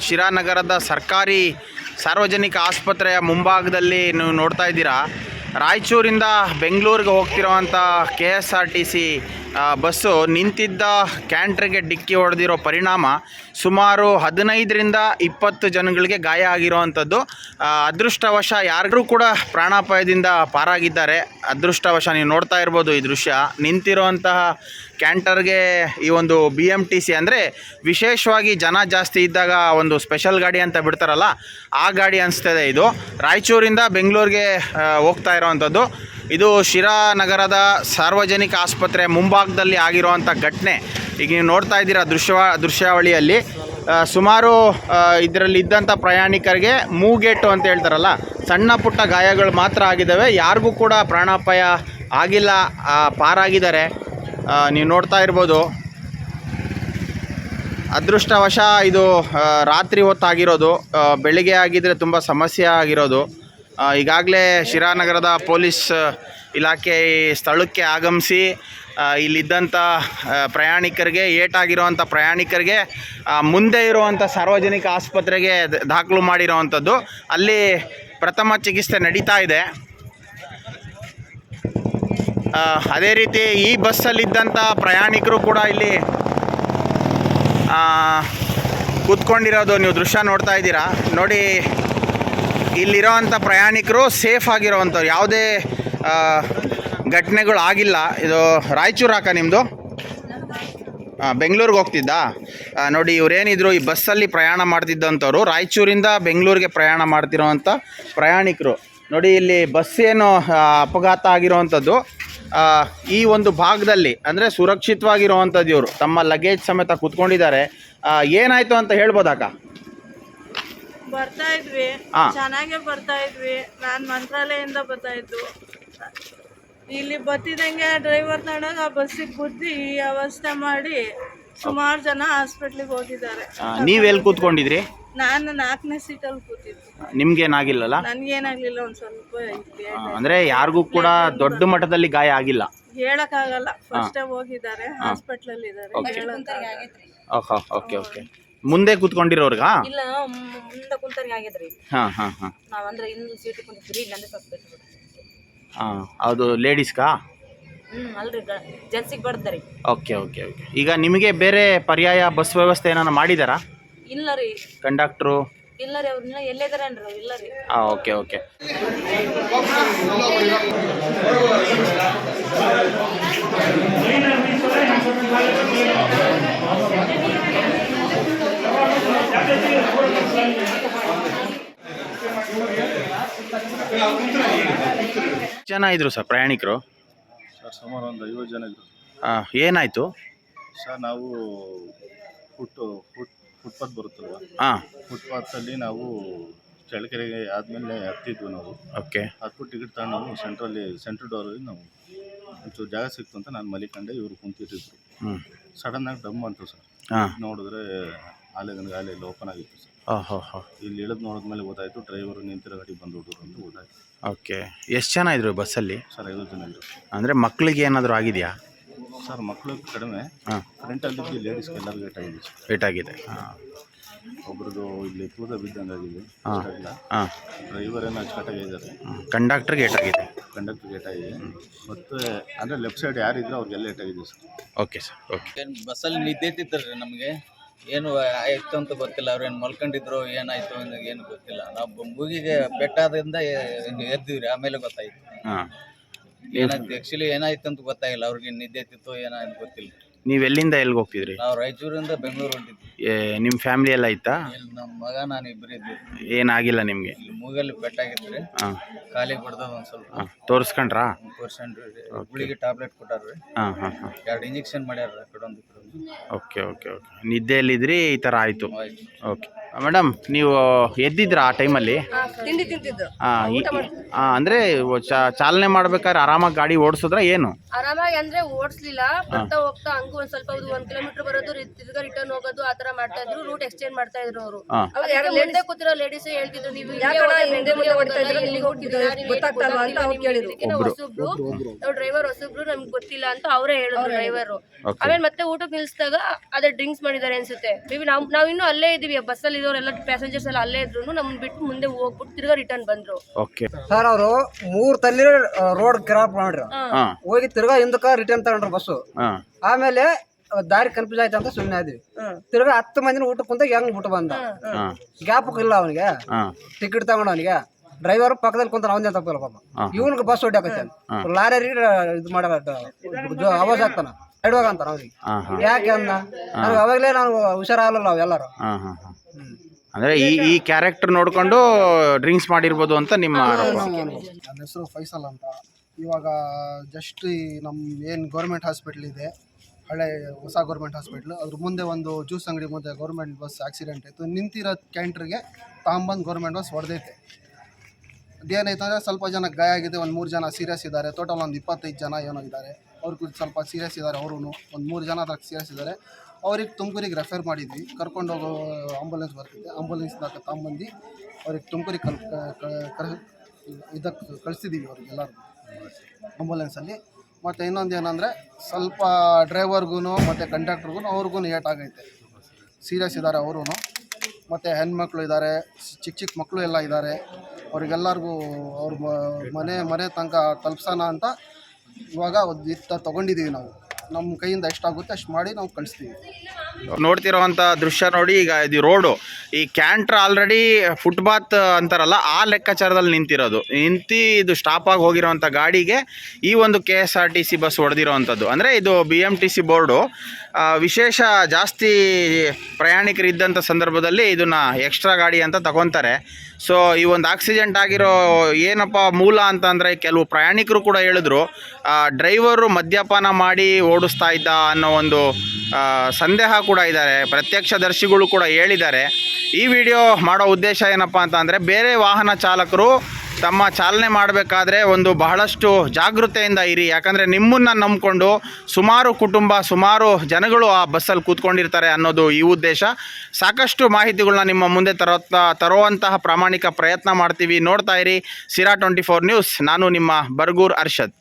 ಶಿರಾನಗರದ ಸರ್ಕಾರಿ ಸಾರ್ವಜನಿಕ ಆಸ್ಪತ್ರೆಯ ಮುಂಭಾಗದಲ್ಲಿ ನೀವು ನೋಡ್ತಾ ಇದ್ದೀರಾ. ರಾಯಚೂರಿಂದ ಬೆಂಗಳೂರಿಗೆ ಹೋಗ್ತಿರೋವಂಥ KSRTC ಬಸ್ಸು ನಿಂತಿದ್ದ ಕ್ಯಾಂಟ್ರಿಗೆ ಡಿಕ್ಕಿ ಹೊಡೆದಿರೋ ಪರಿಣಾಮ ಸುಮಾರು 15ರಿಂದ 20 ಜನಗಳಿಗೆ ಗಾಯ ಆಗಿರೋವಂಥದ್ದು. ಅದೃಷ್ಟವಶ ಯಾರಿಗೂ ಕೂಡ ಪ್ರಾಣಾಪಾಯದಿಂದ ಪಾರಾಗಿದ್ದಾರೆ. ಅದೃಷ್ಟವಶ ನೀವು ನೋಡ್ತಾ ಇರ್ಬೋದು ಈ ದೃಶ್ಯ. ನಿಂತಿರೋಂತಹ ಕ್ಯಾಂಟರ್ಗೆ ಈ ಒಂದು BMTC ಅಂದರೆ ವಿಶೇಷವಾಗಿ ಜನ ಜಾಸ್ತಿ ಇದ್ದಾಗ ಒಂದು ಸ್ಪೆಷಲ್ ಗಾಡಿ ಅಂತ ಬಿಡ್ತಾರಲ್ಲ, ಆ ಗಾಡಿ ಅನಿಸ್ತದೆ. ಇದು ರಾಯಚೂರಿಂದ ಬೆಂಗಳೂರಿಗೆ ಹೋಗ್ತಾ ಇರೋವಂಥದ್ದು. ಇದು ಶಿರಾನಗರದ ಸಾರ್ವಜನಿಕ ಆಸ್ಪತ್ರೆ ಮುಂಭಾಗದಲ್ಲಿ ಆಗಿರುವಂಥ ಘಟನೆ. ಈಗ ನೀವು ನೋಡ್ತಾ ಇದ್ದೀರಾ ದೃಶ್ಯಾವಳಿಯಲ್ಲಿ. ಸುಮಾರು ಇದರಲ್ಲಿ ಇದ್ದಂಥ ಪ್ರಯಾಣಿಕರಿಗೆ ಮೂಗೇಟು ಅಂತ ಹೇಳ್ತಾರಲ್ಲ, ಸಣ್ಣ ಪುಟ್ಟ ಗಾಯಗಳು ಮಾತ್ರ ಆಗಿದ್ದಾವೆ. ಯಾರಿಗೂ ಕೂಡ ಪ್ರಾಣಾಪಾಯ ಆಗಿಲ್ಲ, ಪಾರಾಗಿದ್ದಾರೆ. ನೀವು ನೋಡ್ತಾ ಇರ್ಬೋದು. ಅದೃಷ್ಟವಶ ಇದು ರಾತ್ರಿ ಹೊತ್ತಾಗಿರೋದು. ಬೆಳಿಗ್ಗೆ ಆಗಿದ್ದರೆ ತುಂಬ ಸಮಸ್ಯೆ ಆಗಿರೋದು. ಈಗಾಗಲೇ ಶಿರಾನಗರದ ಪೊಲೀಸ್ ಇಲಾಖೆ ಸ್ಥಳಕ್ಕೆ ಆಗಮಿಸಿ ಇಲ್ಲಿದ್ದಂಥ ಪ್ರಯಾಣಿಕರಿಗೆ, ಏಟಾಗಿರುವಂಥ ಪ್ರಯಾಣಿಕರಿಗೆ ಮುಂದೆ ಇರುವಂಥ ಸಾರ್ವಜನಿಕ ಆಸ್ಪತ್ರೆಗೆ ದಾಖಲು ಮಾಡಿರೋವಂಥದ್ದು. ಅಲ್ಲಿ ಪ್ರಥಮ ಚಿಕಿತ್ಸೆ ನಡೀತಾ ಇದೆ. ಅದೇ ರೀತಿ ಈ ಬಸ್ಸಲ್ಲಿದ್ದಂಥ ಪ್ರಯಾಣಿಕರು ಕೂಡ ಇಲ್ಲಿ ಕೂತ್ಕೊಂಡಿರೋದು ನೀವು ದೃಶ್ಯ ನೋಡ್ತಾ ಇದ್ದೀರಾ. ನೋಡಿ, ಇಲ್ಲಿರೋವಂಥ ಪ್ರಯಾಣಿಕರು ಸೇಫ್ ಆಗಿರೋವಂಥವ್ರು, ಯಾವುದೇ ಘಟನೆಗಳು ಆಗಿಲ್ಲ. ಇದು ರಾಯಚೂರು ಹಾಕ ನಿಮ್ಮದು? ಬೆಂಗಳೂರಿಗೆ ಹೋಗ್ತಿದ್ದಾ? ನೋಡಿ, ಇವರೇನಿದ್ರು ಈ ಬಸ್ಸಲ್ಲಿ ಪ್ರಯಾಣ ಮಾಡ್ತಿದ್ದಂಥವ್ರು ರಾಯಚೂರಿಂದ ಬೆಂಗಳೂರಿಗೆ ಪ್ರಯಾಣ ಮಾಡ್ತಿರೋವಂಥ ಪ್ರಯಾಣಿಕರು. ನೋಡಿ, ಇಲ್ಲಿ ಬಸ್ ಏನು ಅಪಘಾತ ಆಗಿರೋವಂಥದ್ದು ಈ ಒಂದು ಭಾಗದಲ್ಲಿ, ಅಂದರೆ ಸುರಕ್ಷಿತವಾಗಿರುವಂಥದ್ದು. ಇವರು ತಮ್ಮ ಲಗೇಜ್ ಸಮೇತ ಕೂತ್ಕೊಂಡಿದ್ದಾರೆ. ಏನಾಯಿತು ಅಂತ ಹೇಳ್ಬೋದಾಕ? ಬರ್ತಾ ಇದ್ವಿ, ಚೆನ್ನಾಗೆ ಬರ್ತಾ ಇದ್ವಿ. ನಾನು ಮಂತ್ರಾಲಯದಿಂದ ಬರ್ತಾ ಇದ್ದು. ಇಲ್ಲಿ ಬತ್ತಿದಂಗೆ ಡ್ರೈವರ್ ತಗೊಂಡಾಗ ಆ ಬಸ್ಸಿಗೆ ಬುದ್ಧಿ ಈ ಅವಸ್ಥೆ ಮಾಡಿ ಸುಮಾರು ಜನ ಹಾಸ್ಪಿಟ್ಲಿಗೆ ಹೋಗಿದ್ದಾರೆ. ನೀವೆಲ್ಲಿ ಕೂತ್ಕೊಂಡಿದ್ರಿ? ನಾನು 4ನೇ ಸೀಟಲ್ಲಿ ಕೂತಿದ್ದೆ. ನಿಮ್ಗೇನಾಗಿಲ್ಲಲ್ಲ? ನನ್ಗೇನಾಗ್ಲಿಲ್ಲ, ಒಂದು ಸ್ವಲ್ಪ ಅಂದರೆ ಯಾರಿಗೂ ಕೂಡ ದೊಡ್ಡ ಮಟ್ಟದಲ್ಲಿ ಗಾಯ ಆಗಿಲ್ಲ, ಹೇಳಕ್ಕಾಗಲ್ಲ. ಫಸ್ಟ್ ಹೋಗಿದ್ದಾರೆ, ಹಾಸ್ಪಿಟ್ಲಲ್ಲಿ ಇದ್ದಾರೆ. Okay okay. ಮುಂದೆ ಕೂತ್ಕೊಂಡಿರೋರ್ಗ? ಇಲ್ಲ, ಮುಂದೆ ಕುಂತರಿಗೆ ಆಗಿದ್ರಿ. ನಾವಂದ್ರೆ ಇನ್ನೊಂದು ಸೀಟ್ ಕುಂತಿದ್ರಿ, ಇಲ್ಲಂದ್ರೆ ಸ್ವಲ್ಪ ಅದು ಲೇಡೀಸ್ಗಾ? ಅಲ್ರಿ, ಜೆಂಟ್ಸಿಗೆ ಬಡ್ದರಿ. Okay okay okay. ಈಗ ನಿಮಗೆ ಬೇರೆ ಪರ್ಯಾಯ ಬಸ್ ವ್ಯವಸ್ಥೆ ಏನಾರ ಮಾಡಿದಾರಾ? ಇಲ್ಲ ರೀ. ಕಂಡಕ್ಟ್ರು? ಇಲ್ಲ ರೀ, ಅವ್ರನ್ನ ಎಲ್ಲಿದಾರೇನ್ರಿ? ಇಲ್ಲ ರೀ. Okay okay. ಜನ ಇದ್ರು ಸರ್ ಪ್ರಯಾಣಿಕರು? ಸರ್ ಸುಮಾರು ಒಂದು 50 ಜನ ಇದ್ರು. ಏನಾಯಿತು ಸರ್? ನಾವು ಫುಟ್ಪಾತ್ ಬರುತ್ತಲ್ವ, ಫುಟ್ಪಾತಲ್ಲಿ ನಾವು ಚಳ್ಳಕೆರೆಗೆ ಆದಮೇಲೆ ಹತ್ತಿದ್ವಿ ನಾವು. ಓಕೆ. ಹತ್ತು ಟಿಕೆಟ್ ತಗೊಂಡು ನಾವು ಸೆಂಟ್ರಲ್ ಡೋರಲ್ಲಿ ನಾವು ಒಂಚೂರು ಜಾಗ ಸಿಕ್ತು ಅಂತ ನಾನು ಮಲಿಕಂಡೆ. ಇವರು ಕುಂತಿದ್ರು. ಸಡನ್ನಾಗಿ ಡಮ್ ಅಂತು ಸರ್. ನೋಡಿದ್ರೆ ಆಲೆಲ್ಲ ಓಪನ್ ಆಗಿತ್ತು ಸರ್. ಇಲ್ಲಿ ಇಳಿದು ನೋಡಿದ್ಮೇಲೆ ಗೊತ್ತಾಯಿತು ಡ್ರೈವರು ನಿಂತಿರೋ ಗಾಡಿ ಬಂದು ಹುಡುಗರು ಅಂತ ಗೊತ್ತಾಯಿತು. ಓಕೆ. ಎಷ್ಟು ಜನ ಇದ್ರು ಬಸ್ಸಲ್ಲಿ? ಸರ್ 50 ಜನ ಇದ್ರು. ಅಂದರೆ ಮಕ್ಕಳಿಗೆ ಏನಾದರೂ ಆಗಿದೆಯಾ? ಸರ್ ಮಕ್ಕಳು ಕಡಿಮೆ, ಫ್ರಂಟಲ್ಲಿ ಲೇಡೀಸ್ಗೆ ಎಲ್ಲರಿಗೂ ಏಟಾಗಿದೆ ಸರ್. ಏಟಾಗಿದೆ. ಒಬ್ರದ್ದು ಇಲ್ಲಿ ತೂತ ಬಿದ್ದಂಗಾಗಿದೆ. ಡ್ರೈವರ್ ಏನೋ ಅಚ್ಚುಕಟ್ಟಾಗಿ ಇದ್ದಾರೆ. ಕಂಡಕ್ಟರ್ಗೆ ಏಟಾಗಿದೆ? ಕಂಡಕ್ಟರ್ಗೆ ಏಟಾಗಿದೆ. ಮತ್ತು ಅಂದರೆ ಲೆಫ್ಟ್ ಸೈಡ್ ಯಾರಿದ್ರು ಅವ್ರಿಗೆಲ್ಲ ಏಟಾಗಿದೆ ಸರ್. Okay sir. ಓಕೆ. ಬಸ್ಸಲ್ಲಿ ನಿದ್ದೆತ್ತಿದ್ದಾರೆ. ನಮಗೆ ಏನು ಆಯಿತು ಅಂತ ಗೊತ್ತಿಲ್ಲ. ಅವ್ರೇನು ಮಲ್ಕೊಂಡಿದ್ರು, ಏನಾಯಿತು ಅನ್ನೋದು ಏನು ಗೊತ್ತಿಲ್ಲ. ನಾವು ಮೂಗಿಗೆ ಪೆಟ್ಟಾದ್ರಿಂದ ಎದ್ದಿವ್ರಿ, ಆಮೇಲೆ ಗೊತ್ತಾಯಿತು ಏನಾಯ್ತು. ಆ್ಯಕ್ಚುಲಿ ಏನಾಯ್ತು ಅಂತ ಗೊತ್ತಾಗಿಲ್ಲ. ಅವ್ರಿಗೆ ನಿದ್ದೆ ಎತ್ತಿತ್ತು ಏನಾಯ್ತು ಗೊತ್ತಿಲ್ಲ. ನೀವು ಎಲ್ಲಿಂದ ಎಲ್ಲಿಗೆ ಹೋಗ್ತಿದ್ರಿ? ನಾವು ರಾಯಚೂರಿಂದ ಬೆಂಗಳೂರು ಹೊಂಟಿದ್ವಿ. ನಿಮ್ಮ ಫ್ಯಾಮಿಲಿ ಎಲ್ಲ ಇತ್ತಾ? ನಮ್ಮ ಮಗ ನಾನು ಇಬ್ಬರು ಇದ್ವಿ. ಏನಾಗಿಲ್ಲ ನಿಮಗೆ? ಇಲ್ಲಿ ಮೂಗಲ್ಲಿ ಪೆಟ್ಟಾಗಿತ್ತು. ಕಾಲಿಗೆ ಬಡ್ದದ ಒಂದು ಸ್ವಲ್ಪ. ತೋರಿಸ್ಕೊಂಡ್ರಾ? ತೋರಿಸ್ಕೊಂಡ್ರಿ. ಗುಳಿಗೆ ಟ್ಯಾಬ್ಲೆಟ್ ಕೊಟ್ಟಾರ್ರಿ. 2 ಇಂಜೆಕ್ಷನ್ ಮಾಡ್ಯಾರ ಆ ಕಡೆ ಒಂದು. Okay okay okay. ನಿದ್ದೆಯಲ್ಲಿದ್ರಿ, ಈ ಥರ ಆಯಿತು. ಓಕೆ ಮೇಡಮ್, ನೀವು ಎದ್ದಿದ್ರಾ ಆ ಟೈಮಲ್ಲಿ? ತಿಂಡಿ ತಿಂತಿದ್ದು. ಅಂದರೆ ಚಾಲನೆ ಮಾಡ್ಬೇಕಾದ್ರೆ ಆರಾಮಾಗಿ ಗಾಡಿ ಓಡಿಸಿದ್ರ ಏನು? ಆರಾಮಾಗಿ ಅಂದ್ರೆ ಓಡಿಸ್ಲಿಲ್ಲ. ಬರ್ತಾ ಹೋಗ್ತಾ ಹಂಗೂ ಒಂದ್ ಸ್ವಲ್ಪ 1 ಕಿಲೋಮೀಟರ್ ಬರೋದು, ತಿರ್ಗಾ ರಿಟರ್ನ್ ಹೋಗೋದು, ಆತರ ಮಾಡ್ತಾ ಇದ್ರು. ರೂಟ್ ಎಕ್ಸ್ಚೇಂಜ್ ಮಾಡ್ತಾ ಇದ್ರು ಅವರು. ಮುಂದೆ ಕೂತಿರೋ ಲೇಡೀಸ್ ಹೇಳ್ತಿದ್ರು, ನೀವು ಹೊಸಬ್ರು, ನಾವು ಡ್ರೈವರ್ ಹೊಸಬ್ರು, ನಮ್ಗೆ ಗೊತ್ತಿಲ್ಲ ಅಂತ ಅವರೇ ಹೇಳಿದ್ರು ಡ್ರೈವರ್. ಆಮೇಲೆ ಮತ್ತೆ ಊಟಕ್ಕೆ ನಿಲ್ಸಿದಾಗ ಅದೇ ಡ್ರಿಂಕ್ಸ್ ಮಾಡಿದ್ದಾರೆ ಅನ್ಸುತ್ತೆ. ಮೇಬಿ ನಾವ್ ಇನ್ನೂ ಅಲ್ಲೇ ಇದೀವಿ, ಬಸ್ಸಲ್ಲಿ ಇದ್ದವರೆಲ್ಲ ಪ್ಯಾಸೆಂಜರ್ಸ್ ಎಲ್ಲ ಅಲ್ಲೇ ಇದ್ರು ನಮ್ಮನ್ನ ಬಿಟ್ಟು ಮುಂದೆ ಹೋಗ್ಬಿಟ್ಟು ತಿರ್ಗಾ ರಿಟರ್ನ್ ಬಂದ್ರು. ಓಕೆ ಸರ್ ಅವರು 3 ತಲ್ಲಿ ರೋಡ್ ಕ್ರಾಪ್ ಮಾಡ್ರಿ, ಹೋಗಿ ತಿರ್ಗಾ ಹಿಂದಕ್ಕ ರಿಟರ್ನ್ ತಗೊಂಡ್ರು ಬಸ್ಸು. ಆಮೇಲೆ ದಾರಿ ಕನ್ಫ್ಯೂಸ್ ಆಯ್ತು ಅಂತ ಸುಮ್ಮನೆ ಆದ್ವಿ. ತಿರ್ಗಾ 10 ಮಂದಿನ ಊಟ ಕುಂತ ಹೆಂಗ್ ಬಿಟ್ಟು ಬಂದ, ಗ್ಯಾಪ್ ಇಲ್ಲ ಅವನಿಗೆ, ಟಿಕೆಟ್ ತಗೊಂಡು ಅವನಿಗೆ ಡ್ರೈವರ್ ಪಕ್ಕದಲ್ಲಿ ಕುಂತ ಅವನೇ ತಪ್ಪಿಲ್ಲ ಪಾಪ. ಇವನ್ಗೆ ಬಸ್ ಹೊಡ್ಯಾಕತ್ತಾನ, ಲಾರಿ ಇದು ಮಾಡ ಅವಾಜ್ ಆಗ್ತಾನ ಎಡುವಾಗ ಅಂತಾನ ಅವ್ರಿಗೆ. ಯಾಕೆ ಅಂದ ಅವಾಗಲೇ ನಾವು ಹುಷಾರಾಗಲ್ಲ ನಾವೆಲ್ಲರೂ. ಅಂದ್ರೆ ಈ ಕ್ಯಾರೆಕ್ಟರ್ ನೋಡ್ಕೊಂಡು ಡ್ರಿಂಕ್ಸ್ ಮಾಡಿರ್ಬೋದು ಅಂತ ನಿಮ್ಮ ಆರೋಪ. ನನ್ನ ಹೆಸರು ಫೈಸಲ್ ಅಂತ. ಇವಾಗ ಜಸ್ಟ್ ನಮ್ಮ ಏನು ಗೌರ್ಮೆಂಟ್ ಹಾಸ್ಪಿಟ್ಲ್ ಇದೆ, ಹಳೆ ಹೊಸ ಗೌರ್ಮೆಂಟ್ ಹಾಸ್ಪಿಟ್ಲು, ಅದ್ರ ಮುಂದೆ ಒಂದು ಜ್ಯೂಸ್ ಅಂಗಡಿ ಮುಂದೆ ಗೌರ್ಮೆಂಟ್ ಬಸ್ ಆಕ್ಸಿಡೆಂಟ್ ಆಯಿತು. ನಿಂತಿರೋ ಕ್ಯಾಂಟ್ರಿಗೆ ತಗೊಂಬಂದು ಗೌರ್ಮೆಂಟ್ ಬಸ್ ಹೊಡೆದೈತೆ. ಅದೇನಾಯ್ತು ಅಂದರೆ ಸ್ವಲ್ಪ ಜನ ಗಾಯ ಆಗಿದೆ, ಒಂದು 3 ಜನ ಸೀರಿಯಸ್ ಇದ್ದಾರೆ. ಟೋಟಲ್ ಒಂದು 25 ಜನ ಏನೋ ಇದ್ದಾರೆ. ಅವ್ರಿಗೂ ಸ್ವಲ್ಪ ಸೀರಿಯಸ್ ಇದ್ದಾರೆ. ಅವರು ಒಂದು 3 ಜನ ಅದಕ್ಕೆ ಸೀರಿಯಸ್ ಇದ್ದಾರೆ. ಅವ್ರಿಗೆ ತುಮಕೂರಿಗೆ ರೆಫರ್ ಮಾಡಿದ್ವಿ. ಕರ್ಕೊಂಡೋಗೋ ಆಂಬುಲೆನ್ಸ್ ಬರ್ತಿದೆ, ಆಂಬುಲೆನ್ಸ್ದಾಗ ತಗೊಂಬಂದು ಅವ್ರಿಗೆ ತುಮಕೂರಿಗೆ ಇದಕ್ಕೆ ಕಳಿಸ್ತಿದ್ದೀವಿ ಅವ್ರಿಗೆಲ್ಲರಿಗೂ ಆಂಬುಲೆನ್ಸಲ್ಲಿ. ಮತ್ತು ಇನ್ನೊಂದು ಏನಂದರೆ ಸ್ವಲ್ಪ ಡ್ರೈವರ್ಗೂ ಮತ್ತು ಕಂಡಕ್ಟ್ರಿಗೂ ಅವ್ರಿಗೂ ಏಟಾಗೈತೆ, ಸೀರಿಯಸ್ ಇದ್ದಾರೆ ಅವರು. ಮತ್ತು ಹೆಣ್ಮಕ್ಳು ಇದ್ದಾರೆ, ಚಿಕ್ಕ ಮಕ್ಕಳು ಎಲ್ಲ ಇದ್ದಾರೆ. ಅವ್ರಿಗೆಲ್ಲರಿಗೂ ಅವ್ರ ಮನೆ ತನಕ ತಲುಪ್ಸೋಣ ಅಂತ ಇವಾಗ ತೊಗೊಂಡಿದ್ದೀವಿ ನಾವು. ನಮ್ಮ ಕೈಯಿಂದ ಎಷ್ಟಾಗುತ್ತೆ ಅಷ್ಟು ಮಾಡಿ ನಾವು ಕಳಿಸ್ತೀವಿ. ನೋಡ್ತಿರೋವಂಥ ದೃಶ್ಯ ನೋಡಿ, ಈಗ ಇದು ರೋಡು, ಈ ಕ್ಯಾಂಟ್ರ್ ಆಲ್ರೆಡಿ ಫುಟ್ಪಾತ್ ಅಂತಾರಲ್ಲ ಆ ಲೆಕ್ಕಾಚಾರದಲ್ಲಿ ನಿಂತಿರೋದು. ಇದು ಸ್ಟಾಪ್ ಆಗಿ ಹೋಗಿರೋವಂಥ ಗಾಡಿಗೆ ಈ ಒಂದು KSRTC ಬಸ್ ಹೊಡೆದಿರೋವಂಥದ್ದು. ಅಂದರೆ ಇದು BMTC ಬೋರ್ಡು ವಿಶೇಷ ಜಾಸ್ತಿ ಪ್ರಯಾಣಿಕರು ಇದ್ದಂಥ ಸಂದರ್ಭದಲ್ಲಿ ಇದನ್ನು ಎಕ್ಸ್ಟ್ರಾ ಗಾಡಿ ಅಂತ ತಗೊತಾರೆ. ಸೊ ಈ ಒಂದು ಆಕ್ಸಿಡೆಂಟ್ ಆಗಿರೋ ಏನಪ್ಪ ಮೂಲ ಅಂತಂದರೆ, ಕೆಲವು ಪ್ರಯಾಣಿಕರು ಕೂಡ ಹೇಳಿದ್ರು ಡ್ರೈವರು ಮದ್ಯಪಾನ ಮಾಡಿ ಓಡಿಸ್ತಾ ಇದ್ದ ಅನ್ನೋ ಒಂದು ಸಂದೇಹ ಕೂಡ ಇದ್ದಾರೆ. ಪ್ರತ್ಯಕ್ಷದರ್ಶಿಗಳು ಕೂಡ ಹೇಳಿದ್ದಾರೆ. ಈ ವಿಡಿಯೋ ಮಾಡೋ ಉದ್ದೇಶ ಏನಪ್ಪ ಅಂತ ಅಂದರೆ, ಬೇರೆ ವಾಹನ ಚಾಲಕರು ತಮ್ಮ ಚಾಲನೆ ಮಾಡಬೇಕಾದ್ರೆ ಒಂದು ಬಹಳಷ್ಟು ಜಾಗೃತೆಯಿಂದ ಇರಿ. ಯಾಕಂದರೆ ನಿಮ್ಮನ್ನು ನಂಬಿಕೊಂಡು ಸುಮಾರು ಜನಗಳು ಆ ಬಸ್ಸಲ್ಲಿ ಕೂತ್ಕೊಂಡಿರ್ತಾರೆ ಅನ್ನೋದು ಈ ಉದ್ದೇಶ. ಸಾಕಷ್ಟು ಮಾಹಿತಿಗಳನ್ನ ನಿಮ್ಮ ಮುಂದೆ ತರುವಂತಹ ಪ್ರಾಮಾಣಿಕ ಪ್ರಯತ್ನ ಮಾಡ್ತೀವಿ. ನೋಡ್ತಾ ಇರಿ ಸಿರಾ 24 ನ್ಯೂಸ್. ನಾನು ನಿಮ್ಮ ಬರ್ಗೂರ್ ಅರ್ಷದ್.